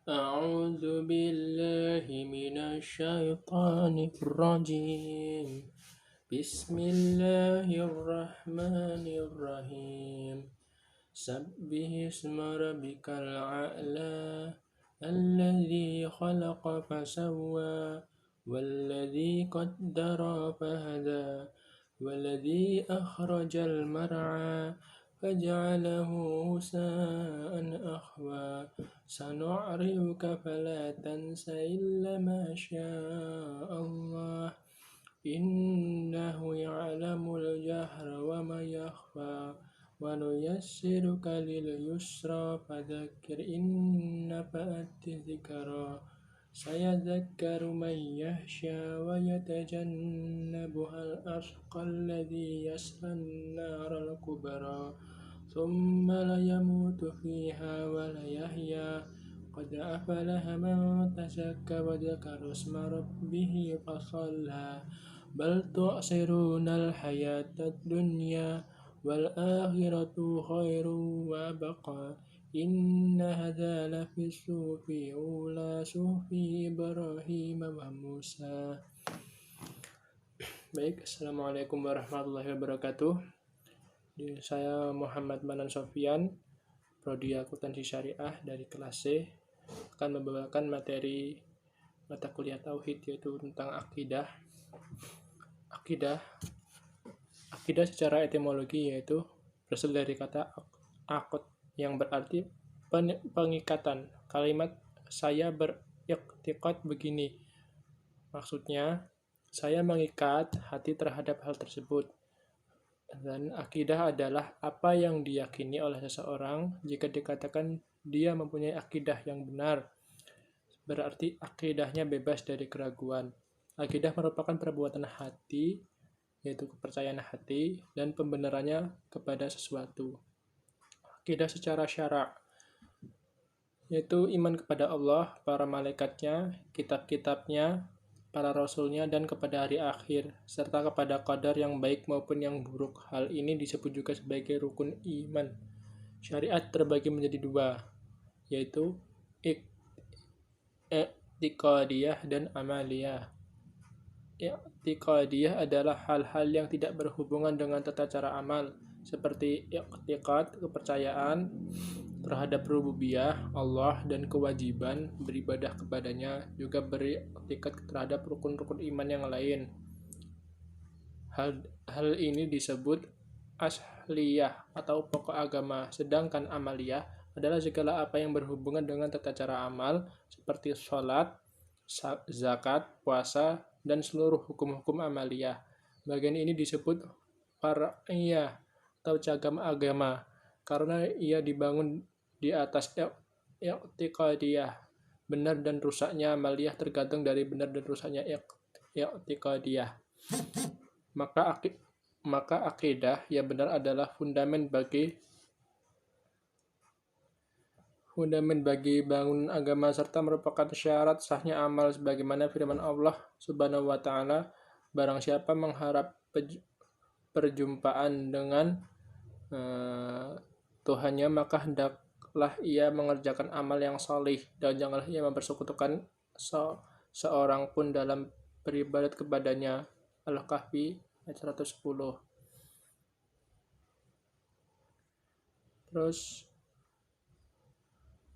أعوذ بالله من الشيطان الرجيم. بسم الله الرحمن الرحيم. سبح اسم ربك الأعلى الذي خلق فسوى والذي قدر فهدى والذي أخرج المرعى فجعله غثاء أحوى سنعرضك فلا تنس إلا ما شاء الله إنه يعلم الجهر وما يخفى ونيسرك لليسرى فذكر إن نفعت الذكرى سيذكر من يخشى ويتجنبها الأشقى الذي يصلى النار الكبرى ثم لا يموت فيها ولا يحيا قد أفلح من تزكى وذكر اسم ربه فصلى بل تؤثرون الحياة الدنيا والآخرة خير وأبقى إن هذا لفي الصحف الأولى صحف إبراهيم وموسى. Baik, Assalamualaikum warahmatullahi wabarakatuh. Saya Muhammad Manan Sofyan, Prodi Akuntansi Syariah dari kelas C, akan membawakan materi mata kuliah Tauhid, yaitu tentang akidah. Akidah secara etimologi yaitu berasal dari kata akad yang berarti pengikatan. Kalimat saya beriktikad begini, maksudnya saya mengikat hati terhadap hal tersebut. Dan akidah adalah apa yang diyakini oleh seseorang. Jika dikatakan dia mempunyai akidah yang benar, berarti akidahnya bebas dari keraguan. Akidah merupakan perbuatan hati, yaitu kepercayaan hati dan pembenarannya kepada sesuatu. Akidah secara syara' yaitu iman kepada Allah, para malaikatnya, kitab-kitabnya, para rasulnya, dan kepada hari akhir, serta kepada qadar yang baik maupun yang buruk. Hal ini disebut juga sebagai rukun iman. Syariat terbagi menjadi dua, yaitu i'tiqadiyah dan amaliyah. I'tiqadiyah adalah hal-hal yang tidak berhubungan dengan tata cara amal, seperti i'tiqad, kepercayaan terhadap rububiyah Allah dan kewajiban beribadah kepadanya, juga beriktikad terhadap rukun-rukun iman yang lain. Hal ini disebut asliyah atau pokok agama, sedangkan amaliyah adalah segala apa yang berhubungan dengan tata cara amal seperti sholat, zakat, puasa, dan seluruh hukum-hukum amaliyah. Bagian ini disebut far'iyah atau cagam agama karena ia dibangun di atas i'tiqadiyah. Benar dan rusaknya amaliyah tergantung dari benar dan rusaknya i'tiqadiyah. Maka akidah yang benar adalah fundament bagi bangun agama serta merupakan syarat sahnya amal, sebagaimana firman Allah Subhanahu wa taala, barang siapa mengharap perjumpaan dengan Tuhannya, maka hendaklah ia mengerjakan amal yang salih dan janganlah ia mempersekutukan seorang pun dalam beribadat kepadanya. Al-Kahfi ayat 110. Terus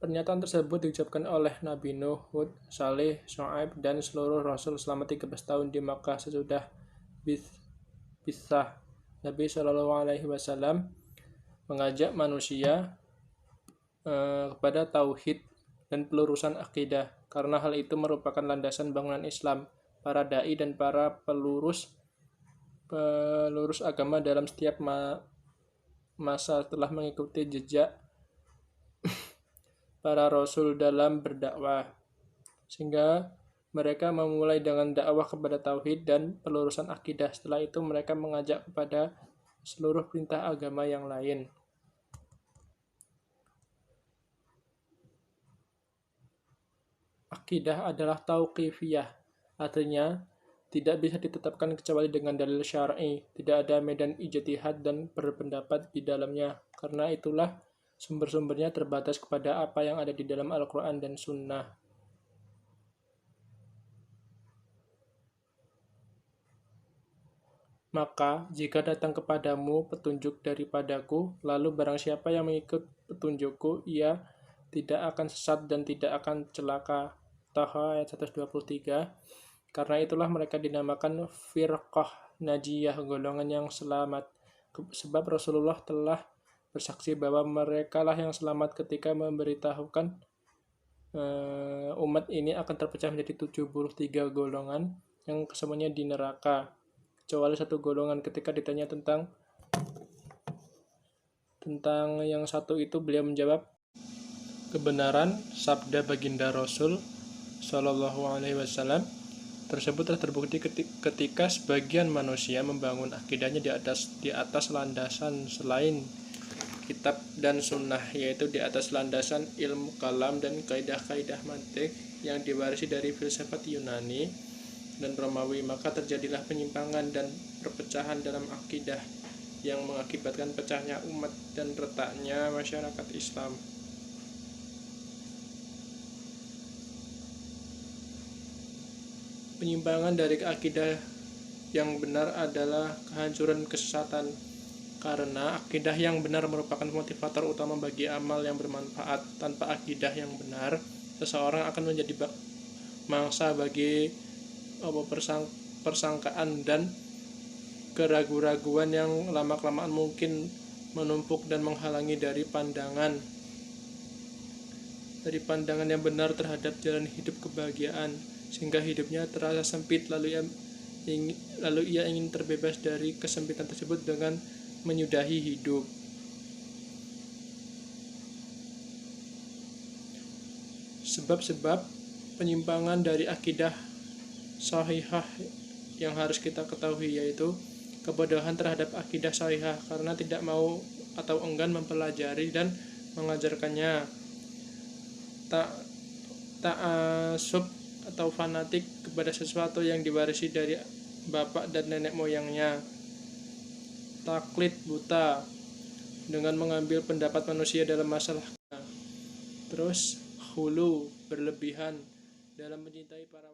pernyataan tersebut diucapkan oleh Nabi Nuh, Hud, Saleh, Syuaib, dan seluruh Rasul selama 13 tahun di Makkah sesudah Bitsah. Nabi SAW mengajak manusia kepada tauhid dan pelurusan akidah, karena hal itu merupakan landasan bangunan Islam. Para dai dan para pelurus agama dalam setiap masa telah mengikuti jejak para rasul dalam berdakwah, sehingga mereka memulai dengan dakwah kepada tauhid dan pelurusan akidah. Setelah itu mereka mengajak kepada seluruh perintah agama yang lain. Akidah adalah tauqifiyah, artinya tidak bisa ditetapkan kecuali dengan dalil syar'i. Tidak ada medan ijtihad dan berpendapat di dalamnya. Karena itulah sumber-sumbernya terbatas kepada apa yang ada di dalam Al-Quran dan Sunnah. Maka, jika datang kepadamu petunjuk daripadaku, lalu barang siapa yang mengikut petunjukku, ia tidak akan sesat dan tidak akan celaka. Taha ayat 123. Karena itulah mereka dinamakan firqah najiyah, golongan yang selamat. Sebab Rasulullah telah bersaksi bahwa merekalah yang selamat ketika memberitahukan umat ini akan terpecah menjadi 73 golongan yang kesemuanya di neraka. Kecuali satu golongan. Ketika ditanya tentang yang satu itu, beliau menjawab, kebenaran sabda baginda Rasul Shallallahu Alaihi Wasallam tersebut telah terbukti ketika sebagian manusia membangun akidahnya di atas landasan selain kitab dan sunnah, yaitu di atas landasan ilmu kalam dan kaidah-kaidah mantik yang diwarisi dari filsafat Yunani dan Romawi. Maka terjadilah penyimpangan dan perpecahan dalam akidah yang mengakibatkan pecahnya umat dan retaknya masyarakat Islam. Penyimpangan dari akidah yang benar adalah kehancuran kesesatan, karena akidah yang benar merupakan motivator utama bagi amal yang bermanfaat. Tanpa akidah yang benar, seseorang akan menjadi mangsa bagi persangkaan dan keraguan-raguan yang lama-kelamaan mungkin menumpuk dan menghalangi dari pandangan yang benar terhadap jalan hidup kebahagiaan, sehingga hidupnya terasa sempit, lalu ia ingin terbebas dari kesempitan tersebut dengan menyudahi hidup. Sebab-sebab penyimpangan dari akidah sahihah yang harus kita ketahui, yaitu kebodohan terhadap akidah sahihah karena tidak mau atau enggan mempelajari dan mengajarkannya, ta'assub atau fanatik kepada sesuatu yang diwarisi dari bapak dan nenek moyangnya, taklid buta dengan mengambil pendapat manusia dalam masalah, terus hulu berlebihan dalam mencintai para